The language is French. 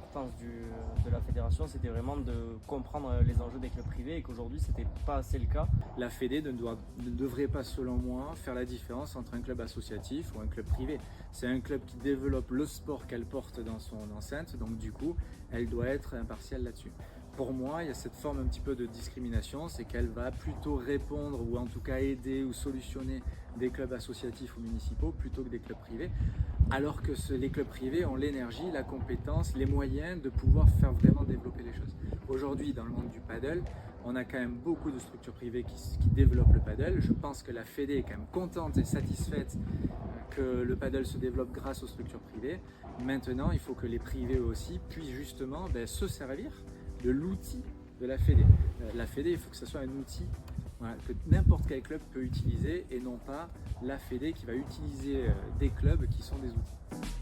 l'importance de la fédération, c'était vraiment de comprendre les enjeux des clubs privés et qu'aujourd'hui, c'était pas assez le cas. La Fédé ne devrait pas, selon moi, faire la différence entre un club associatif ou un club privé. C'est un club qui développe le sport qu'elle porte dans son enceinte, donc du coup, elle doit être impartiale là-dessus. Pour moi, il y a cette forme un petit peu de discrimination, c'est qu'elle va plutôt répondre ou en tout cas aider ou solutionner des clubs associatifs ou municipaux plutôt que des clubs privés, alors que les clubs privés ont l'énergie, la compétence, les moyens de pouvoir faire vraiment développer les choses. Aujourd'hui, dans le monde du paddle, on a quand même beaucoup de structures privées qui développent le paddle. Je pense que la Fédé est quand même contente et satisfaite que le paddle se développe grâce aux structures privées. Maintenant, il faut que les privés aussi puissent justement se servir de l'outil de la Fédé. La Fédé, il faut que ce soit un outil que n'importe quel club peut utiliser et non pas la Fédé qui va utiliser des clubs qui sont des outils.